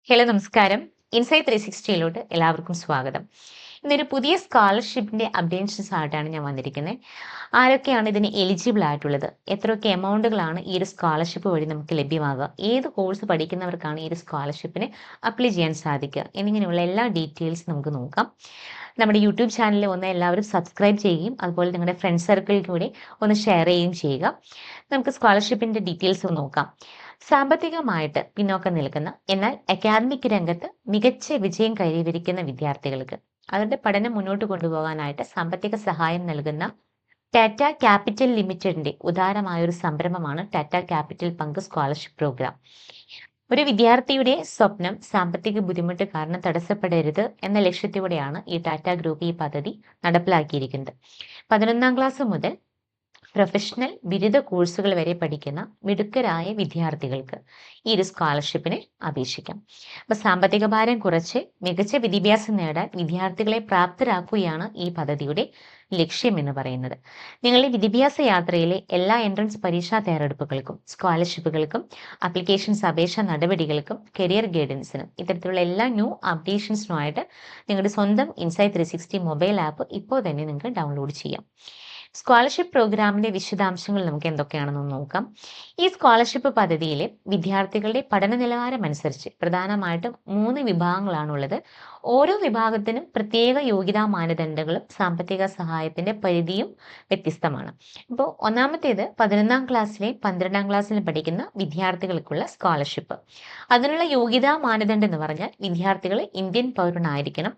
Hello നമസ്കാരം. Insight 360യിലോട്ട് എല്ലാവർക്കും സ്വാഗതം. ഇന്നൊരു പുതിയ സ്കോളർഷിപ്പിന്റെ അപ്ഡേഷൻസ് ആയിട്ടാണ് ഞാൻ വന്നിരിക്കുന്നത്. ആരൊക്കെയാണ് ഇതിന് എലിജിബിൾ ആയിട്ടുള്ളത്, എത്രയൊക്കെ എമൗണ്ടുകളാണ് ഈ ഒരു സ്കോളർഷിപ്പ് വഴി നമുക്ക് ലഭ്യമാകുക, ഏത് കോഴ്സ് പഠിക്കുന്നവർക്കാണ് ഈ ഒരു സ്കോളർഷിപ്പിന് അപ്ലൈ ചെയ്യാൻ സാധിക്കുക എന്നിങ്ങനെയുള്ള എല്ലാ ഡീറ്റെയിൽസ് നമുക്ക് നോക്കാം. നമ്മുടെ യൂട്യൂബ് ചാനലിൽ ഒന്ന് എല്ലാവരും സബ്സ്ക്രൈബ് ചെയ്യുകയും അതുപോലെ നിങ്ങളുടെ ഫ്രണ്ട് സർക്കിളിൽ കൂടി ഒന്ന് ഷെയർ ചെയ്യുകയും ചെയ്യുക. നമുക്ക് സ്കോളർഷിപ്പിന്റെ ഡീറ്റെയിൽസ് നോക്കാം. സാമ്പത്തികമായിട്ട് പിന്നോക്കം നിൽക്കുന്ന എന്നാൽ അക്കാദമിക് രംഗത്ത് മികച്ച വിജയം കൈവരിക്കുന്ന വിദ്യാർത്ഥികൾക്ക് അവരുടെ പഠനം മുന്നോട്ട് കൊണ്ടുപോകാനായിട്ട് സാമ്പത്തിക സഹായം നൽകുന്ന ടാറ്റ ക്യാപിറ്റൽ ലിമിറ്റഡിന്റെ ഉദാരമായ ഒരു സംരംഭമാണ് ടാറ്റ ക്യാപിറ്റൽ പങ്ക് സ്കോളർഷിപ്പ് പ്രോഗ്രാം. ഒരു വിദ്യാർത്ഥിയുടെ സ്വപ്നം സാമ്പത്തിക ബുദ്ധിമുട്ട് കാരണം തടസ്സപ്പെടരുത് എന്ന ലക്ഷ്യത്തോടെയാണ് ഈ ടാറ്റ ഗ്രൂപ്പ് ഈ പദ്ധതി നടപ്പിലാക്കിയിരിക്കുന്നത്. 11ാം ക്ലാസ് മുതൽ പ്രൊഫഷണൽ ബിരുദ കോഴ്സുകൾ വരെ പഠിക്കുന്ന മിടുക്കരായ വിദ്യാർത്ഥികൾക്ക് ഈ ഒരു സ്കോളർഷിപ്പിന് അപേക്ഷിക്കാം. അപ്പൊ സാമ്പത്തിക ഭാരം കുറച്ച് മികച്ച വിദ്യാഭ്യാസം നേടാൻ വിദ്യാർത്ഥികളെ പ്രാപ്തരാക്കുകയാണ് ഈ പദ്ധതിയുടെ ലക്ഷ്യം എന്ന് പറയുന്നത്. നിങ്ങളുടെ വിദ്യാഭ്യാസ യാത്രയിലെ എല്ലാ എൻട്രൻസ് പരീക്ഷാ തയ്യാറെടുപ്പുകൾക്കും സ്കോളർഷിപ്പുകൾക്കും അപ്ലിക്കേഷൻസ് അപേക്ഷാ നടപടികൾക്കും കരിയർ ഗൈഡൻസിനും ഇത്തരത്തിലുള്ള എല്ലാ ന്യൂ അപ്ഡേഷൻസിനുമായിട്ട് നിങ്ങളുടെ സ്വന്തം ഇൻസൈറ്റ് 360 മൊബൈൽ ആപ്പ് ഇപ്പോൾ തന്നെ നിങ്ങൾക്ക് ഡൗൺലോഡ് ചെയ്യാം. സ്കോളർഷിപ്പ് പ്രോഗ്രാമിന്റെ വിശദാംശങ്ങൾ നമുക്ക് എന്തൊക്കെയാണെന്ന് നോക്കാം. ഈ സ്കോളർഷിപ്പ് പദ്ധതിയിലെ വിദ്യാർത്ഥികളുടെ പഠന നിലവാരം അനുസരിച്ച് പ്രധാനമായിട്ടും 3 വിഭാഗങ്ങളാണുള്ളത്. ഓരോ വിഭാഗത്തിനും പ്രത്യേക യോഗ്യതാ മാനദണ്ഡങ്ങളും സാമ്പത്തിക സഹായത്തിന്റെ പരിധിയും വ്യത്യസ്തമാണ്. ഇപ്പോൾ ഒന്നാമത്തേത് 11ാം ക്ലാസ്സിലെയും 12ാം ക്ലാസ്സിലും പഠിക്കുന്ന വിദ്യാർത്ഥികൾക്കുള്ള സ്കോളർഷിപ്പ്. അതിനുള്ള യോഗ്യതാ മാനദണ്ഡം എന്ന് പറഞ്ഞാൽ വിദ്യാർത്ഥികൾ ഇന്ത്യൻ പൗരനായിരിക്കണം.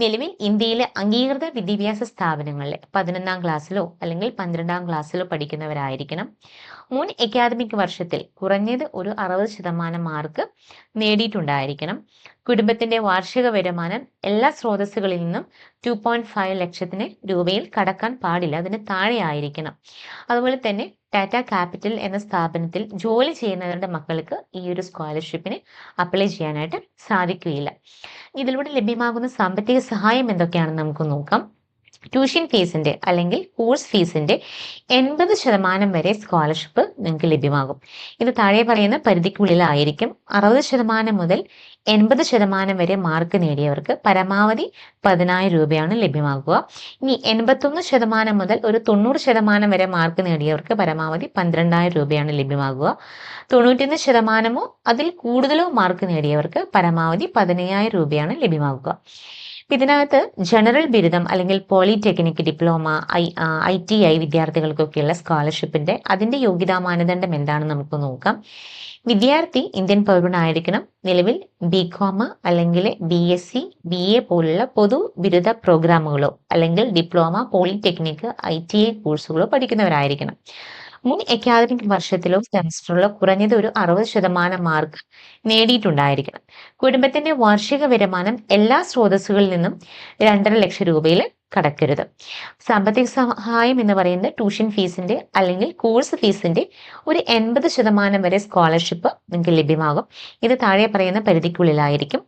നിലവിൽ ഇന്ത്യയിലെ അംഗീകൃത വിദ്യാഭ്യാസ സ്ഥാപനങ്ങളിലെ 11ാം ക്ലാസ്സിലോ അല്ലെങ്കിൽ 12ാം ക്ലാസ്സിലോ പഠിക്കുന്നവരായിരിക്കണം. മുൻ അക്കാദമിക് വർഷത്തിൽ കുറഞ്ഞത് ഒരു 60% മാർക്ക് നേടിയിട്ടുണ്ടായിരിക്കണം. കുടുംബത്തിന്റെ വാർഷിക വരുമാനം എല്ലാ സ്രോതസ്സുകളിൽ നിന്നും 2.5 ലക്ഷത്തിന് രൂപയിൽ കടക്കാൻ പാടില്ല, അതിന് താഴെ ആയിരിക്കണം. അതുപോലെ തന്നെ ടാറ്റ ക്യാപിറ്റൽ എന്ന സ്ഥാപനത്തിൽ ജോലി ചെയ്യുന്നവരുടെ മക്കൾക്ക് ഈ ഒരു സ്കോളർഷിപ്പിന് അപ്ലൈ ചെയ്യാനായിട്ട് സാധിക്കുകയില്ല. ഇതിലൂടെ ലഭ്യമാകുന്ന സാമ്പത്തിക സഹായം എന്തൊക്കെയാണെന്ന് നമുക്ക് നോക്കാം. ട്യൂഷൻ ഫീസിന്റെ അല്ലെങ്കിൽ കോഴ്സ് ഫീസിന്റെ 80% വരെ സ്കോളർഷിപ്പ് നിങ്ങൾക്ക് ലഭ്യമാകും. ഇത് താഴെ പറയുന്ന പരിധിക്കുള്ളിലായിരിക്കും. 60% മുതൽ 80% വരെ മാർക്ക് നേടിയവർക്ക് പരമാവധി 10,000 രൂപയാണ് ലഭ്യമാകുക. ഇനി 81% മുതൽ ഒരു 90% വരെ മാർക്ക് നേടിയവർക്ക് പരമാവധി 12,000 രൂപയാണ് ലഭ്യമാകുക. 91%മോ അതിൽ കൂടുതലോ മാർക്ക് നേടിയവർക്ക് പരമാവധി 15,000 രൂപയാണ് ലഭ്യമാകുക. ഇതിനകത്ത് ജനറൽ ബിരുദം അല്ലെങ്കിൽ പോളിടെക്നിക്, ഡിപ്ലോമ, ITI വിദ്യാർത്ഥികൾക്കൊക്കെയുള്ള സ്കോളർഷിപ്പിന്റെ അതിന്റെ യോഗ്യതാ മാനദണ്ഡം എന്താണെന്ന് നമുക്ക് നോക്കാം. വിദ്യാർത്ഥി ഇന്ത്യൻ പൗരനായിരിക്കണം. നിലവിൽ BCom അല്ലെങ്കിൽ BSc, BA പോലുള്ള പൊതു ബിരുദ പ്രോഗ്രാമുകളോ അല്ലെങ്കിൽ ഡിപ്ലോമ, പോളിടെക്നിക്, ITI കോഴ്സുകളോ പഠിക്കുന്നവരായിരിക്കണം. മുൻ അക്കാദമിക് വർഷത്തിലോ സെമസ്റ്ററിലോ കുറഞ്ഞത് ഒരു 60% മാർക്ക് നേടിയിട്ടുണ്ടായിരിക്കണം. കുടുംബത്തിന്റെ വാർഷിക വരുമാനം എല്ലാ സ്രോതസ്സുകളിൽ നിന്നും 2.5 ലക്ഷം രൂപയിൽ കടക്കരുത്. സാമ്പത്തിക സഹായം എന്ന് പറയുന്നത് ട്യൂഷൻ ഫീസിന്റെ അല്ലെങ്കിൽ കോഴ്സ് ഫീസിന്റെ ഒരു 80% വരെ സ്കോളർഷിപ്പ് നിങ്ങൾക്ക് ലഭ്യമാകും. ഇത് താഴെ പറയുന്ന പരിധിക്കുള്ളിലായിരിക്കും.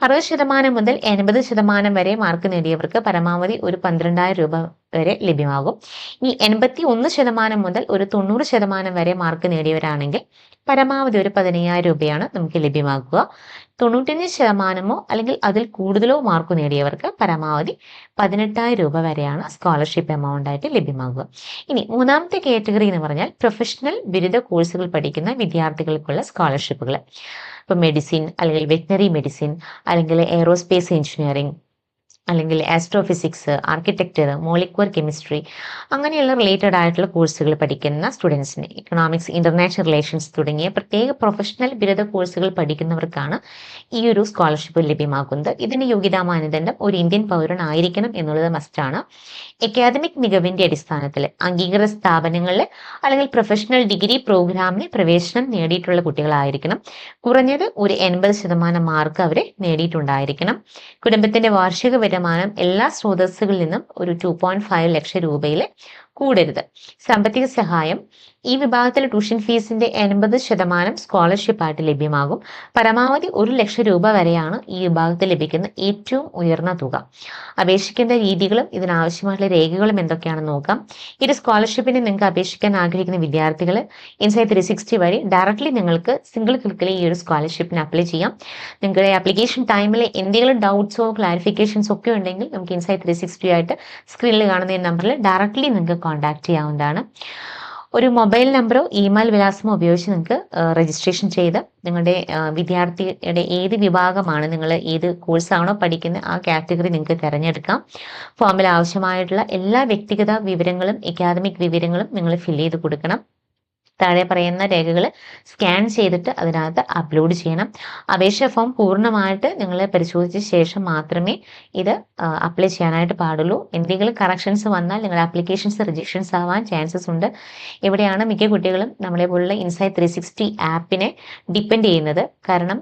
60% മുതൽ 80% വരെ മാർക്ക് നേടിയവർക്ക് പരമാവധി ഒരു 12,000 രൂപ വരെ ലഭ്യമാകും. ഇനി 81% മുതൽ ഒരു 90% വരെ മാർക്ക് നേടിയവരാണെങ്കിൽ പരമാവധി ഒരു 15,000 രൂപയാണ് നമുക്ക് ലഭ്യമാക്കുക. 95%മോ അല്ലെങ്കിൽ അതിൽ കൂടുതലോ മാർക്ക് നേടിയവർക്ക് പരമാവധി 18,000 രൂപ വരെയാണ് സ്കോളർഷിപ്പ് എമൗണ്ട് ആയിട്ട് ലഭ്യമാകുക. ഇനി മൂന്നാമത്തെ കാറ്റഗറി എന്ന് പറഞ്ഞാൽ പ്രൊഫഷണൽ ബിരുദ കോഴ്സുകൾ പഠിക്കുന്ന വിദ്യാർത്ഥികൾക്കുള്ള സ്കോളർഷിപ്പുകൾ. ഇപ്പൊ മെഡിസിൻ അല്ലെങ്കിൽ വെറ്റിനറി മെഡിസിൻ അല്ലെങ്കിൽ എയറോസ്പേസ് എഞ്ചിനീയറിംഗ് അല്ലെങ്കിൽ ആസ്ട്രോഫിസിക്സ്, ആർക്കിടെക്ചർ, മോളിക്യുലർ കെമിസ്ട്രി അങ്ങനെയുള്ള റിലേറ്റഡ് ആയിട്ടുള്ള കോഴ്സുകൾ പഠിക്കുന്ന സ്റ്റുഡൻസിന്, ഇക്കണോമിക്സ്, ഇന്റർനാഷണൽ റിലേഷൻസ് തുടങ്ങിയ പ്രത്യേക പ്രൊഫഷണൽ ബിരുദ കോഴ്സുകൾ പഠിക്കുന്നവർക്കാണ് ഈ ഒരു സ്കോളർഷിപ്പ് ലഭ്യമാക്കുന്നത്. ഇതിന്റെ യോഗ്യതാ മാനദണ്ഡം ഒരു ഇന്ത്യൻ പൗരനായിരിക്കണം എന്നുള്ളത് മസ്റ്റാണ്. അക്കാദമിക് മികവിന്റെ അടിസ്ഥാനത്തിൽ അംഗീകൃത സ്ഥാപനങ്ങളിൽ അല്ലെങ്കിൽ പ്രൊഫഷണൽ ഡിഗ്രി പ്രോഗ്രാമിന് പ്രവേശനം നേടിയിട്ടുള്ള കുട്ടികളായിരിക്കണം. കുറഞ്ഞത് ഒരു 80% മാർക്ക് അവരെ നേടിയിട്ടുണ്ടായിരിക്കണം. കുടുംബത്തിന്റെ വാർഷിക വരുമാനം എല്ലാ സ്രോതസ്സുകളിൽ നിന്നും ഒരു 2.5 ലക്ഷം രൂപയിൽ കൂടരുത്. സാമ്പത്തിക സഹായം: ഈ വിഭാഗത്തിൽ ട്യൂഷൻ ഫീസിന്റെ 80% സ്കോളർഷിപ്പ് ആയിട്ട് ലഭ്യമാകും. പരമാവധി 1,00,000 രൂപ വരെയാണ് ഈ വിഭാഗത്തിൽ ലഭിക്കുന്ന ഏറ്റവും ഉയർന്ന തുക. അപേക്ഷിക്കേണ്ട രീതികളും ഇതിനാവശ്യമായിട്ടുള്ള രേഖകളും എന്തൊക്കെയാണെന്ന് നോക്കാം. ഈ ഒരു സ്കോളർഷിപ്പിന് നിങ്ങൾക്ക് അപേക്ഷിക്കാൻ ആഗ്രഹിക്കുന്ന വിദ്യാർത്ഥികൾ ഇൻസൈറ്റ് 360 വഴി ഡയറക്റ്റ്ലി നിങ്ങൾക്ക് സിംഗിൾ ക്ലിക്കിൽ ഈ ഒരു സ്കോളർഷിപ്പിന് അപ്ലൈ ചെയ്യാം. നിങ്ങളുടെ ആപ്ലിക്കേഷൻ ടൈമിൽ എന്തെങ്കിലും ഡൗട്ട്സോ ക്ലാരിഫിക്കേഷൻസോ ഒക്കെ ഉണ്ടെങ്കിൽ നമുക്ക് ഇൻസൈറ്റ് 360 ആയിട്ട് സ്ക്രീനിൽ കാണുന്ന ഈ നമ്പറിൽ ഡയറക്റ്റ്ലി നിങ്ങൾക്ക് കോൺടാക്ട് ചെയ്യാവുന്നതാണ്. ഒരു മൊബൈൽ നമ്പറോ ഇമെയിൽ വിലാസമോ ഉപയോഗിച്ച് നിങ്ങൾക്ക് രജിസ്ട്രേഷൻ ചെയ്ത് നിങ്ങളുടെ വിദ്യാർത്ഥിയുടെ ഏത് വിഭാഗമാണ്, നിങ്ങൾ ഏത് കോഴ്സാണോ പഠിക്കുന്നത് ആ കാറ്റഗറി നിങ്ങൾക്ക് തിരഞ്ഞെടുക്കാം. ഫോമിൽ ആവശ്യമായിട്ടുള്ള എല്ലാ വ്യക്തിഗത വിവരങ്ങളും അക്കാദമിക് വിവരങ്ങളും നിങ്ങൾ ഫില്ല് ചെയ്ത് കൊടുക്കണം. താഴെ പറയുന്ന രേഖകൾ സ്കാൻ ചെയ്തിട്ട് അതിനകത്ത് അപ്ലോഡ് ചെയ്യണം. അപേക്ഷ ഫോം പൂർണ്ണമായിട്ട് നിങ്ങൾ പരിശോധിച്ച ശേഷം മാത്രമേ ഇത് അപ്ലൈ ചെയ്യാനായിട്ട് പാടുള്ളൂ. എന്തെങ്കിലും കറക്ഷൻസ് വന്നാൽ നിങ്ങളുടെ ആപ്ലിക്കേഷൻസ് റിജക്ഷൻസ് ആവാൻ ചാൻസസ് ഉണ്ട്. ഇവിടെയാണ് മിക്ക കുട്ടികളും നമ്മളെ പോലുള്ള ഇൻസൈറ്റ് 360 ആപ്പിനെ ഡിപ്പെൻഡ് ചെയ്യുന്നത്. കാരണം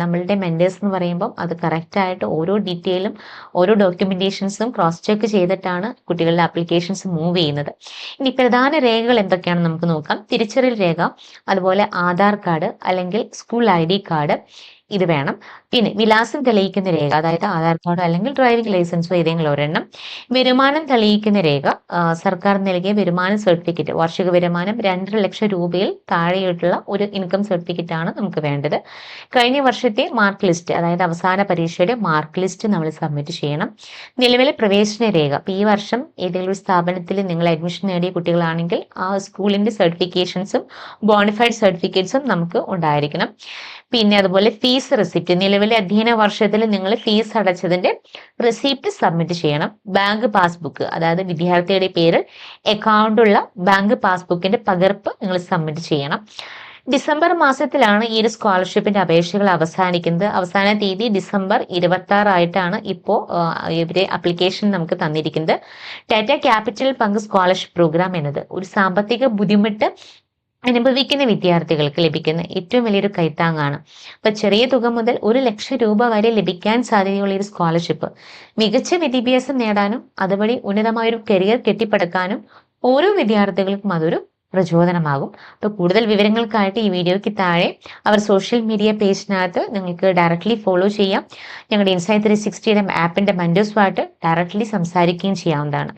നമ്മളുടെ മെൻറ്റേഴ്സ് എന്ന് പറയുമ്പം അത് കറക്റ്റായിട്ട് ഓരോ ഡീറ്റെയിലും ഓരോ ഡോക്യുമെൻറ്റേഷൻസും ക്രോസ് ചെക്ക് ചെയ്തിട്ടാണ് കുട്ടികളുടെ ആപ്ലിക്കേഷൻസ് മൂവ് ചെയ്യുന്നത്. ഇനി പ്രധാന രേഖകൾ എന്തൊക്കെയാണെന്ന് നമുക്ക് നോക്കാം. തിരിച്ചറിയൽ രേഖ, അതുപോലെ ആധാർ കാർഡ് അല്ലെങ്കിൽ സ്കൂൾ ID കാർഡ് ഇത് വേണം. പിന്നെ വിലാസം തെളിയിക്കുന്ന രേഖ, അതായത് ആധാർ കാർഡോ അല്ലെങ്കിൽ ഡ്രൈവിംഗ് ലൈസൻസോ ഏതെങ്കിലും ഒരെണ്ണം. വരുമാനം തെളിയിക്കുന്ന രേഖ, സർക്കാർ നൽകിയ വരുമാന സർട്ടിഫിക്കറ്റ്, വാർഷിക വരുമാനം 2,00,000 രൂപയിൽ താഴെയായിട്ടുള്ള ഒരു ഇൻകം സർട്ടിഫിക്കറ്റ് ആണ് നമുക്ക് വേണ്ടത്. കഴിഞ്ഞ വർഷത്തെ മാർക്ക് ലിസ്റ്റ്, അതായത് അവസാന പരീക്ഷയുടെ മാർക്ക് ലിസ്റ്റ് നമ്മൾ സബ്മിറ്റ് ചെയ്യണം. നിലവിലെ പ്രവേശന രേഖ, ഈ വർഷം ഏതെങ്കിലും ഒരു സ്ഥാപനത്തിൽ നിങ്ങൾ അഡ്മിഷൻ നേടിയ കുട്ടികളാണെങ്കിൽ ആ സ്കൂളിന്റെ സർട്ടിഫിക്കേഷൻസും ബോണിഫൈഡ് സർട്ടിഫിക്കറ്റ്സും നമുക്ക് ഉണ്ടായിരിക്കണം. പിന്നെ അതുപോലെ ഫീസ് റെസിപ്റ്റ്, നിലവിലെ അധ്യയന വർഷത്തിൽ നിങ്ങൾ ഫീസ് അടച്ചതിന്റെ റെസിപ്റ്റ് സബ്മിറ്റ് ചെയ്യണം. ബാങ്ക് പാസ്ബുക്ക്, അതായത് വിദ്യാർത്ഥിയുടെ പേരിൽ അക്കൗണ്ടുള്ള ബാങ്ക് പാസ്ബുക്കിന്റെ പകർപ്പ് നിങ്ങൾ സബ്മിറ്റ് ചെയ്യണം. ഡിസംബർ മാസത്തിലാണ് ഈ ഒരു സ്കോളർഷിപ്പിന്റെ അപേക്ഷകൾ അവസാനിക്കുന്നത്. അവസാന തീയതി ഡിസംബർ 26 ആയിട്ടാണ് ഇപ്പോൾ ഇവരെ അപ്ലിക്കേഷൻ നമുക്ക് തന്നിരിക്കുന്നത്. ടാറ്റ ക്യാപിറ്റൽ പങ്ക് സ്കോളർഷിപ്പ് പ്രോഗ്രാം എന്നത് ഒരു സാമ്പത്തിക ബുദ്ധിമുട്ട് അനുഭവിക്കുന്ന വിദ്യാർത്ഥികൾക്ക് ലഭിക്കുന്ന ഏറ്റവും വലിയൊരു കൈത്താങ്ങാണ്. അപ്പൊ ചെറിയ തുക മുതൽ 1,00,000 രൂപ വരെ ലഭിക്കാൻ സാധ്യതയുള്ള ഒരു സ്കോളർഷിപ്പ് മികച്ച വിദ്യാഭ്യാസം നേടാനും അതുവഴി ഉന്നതമായൊരു കരിയർ കെട്ടിപ്പടുക്കാനും ഓരോ വിദ്യാർത്ഥികൾക്കും അതൊരു പ്രചോദനമാകും. അപ്പോൾ കൂടുതൽ വിവരങ്ങൾക്കായിട്ട് ഈ വീഡിയോയ്ക്ക് താഴെ അവർ സോഷ്യൽ മീഡിയ പേജിനകത്ത് നിങ്ങൾക്ക് ഡയറക്റ്റ്ലി ഫോളോ ചെയ്യാം. ഞങ്ങളുടെ ഇൻസൈറ്റ് 360 ആപ്പിന്റെ മെന്റേഴ്സുമായിട്ട് ഡയറക്റ്റ്ലി സംസാരിക്കുകയും ചെയ്യാവുന്നതാണ്.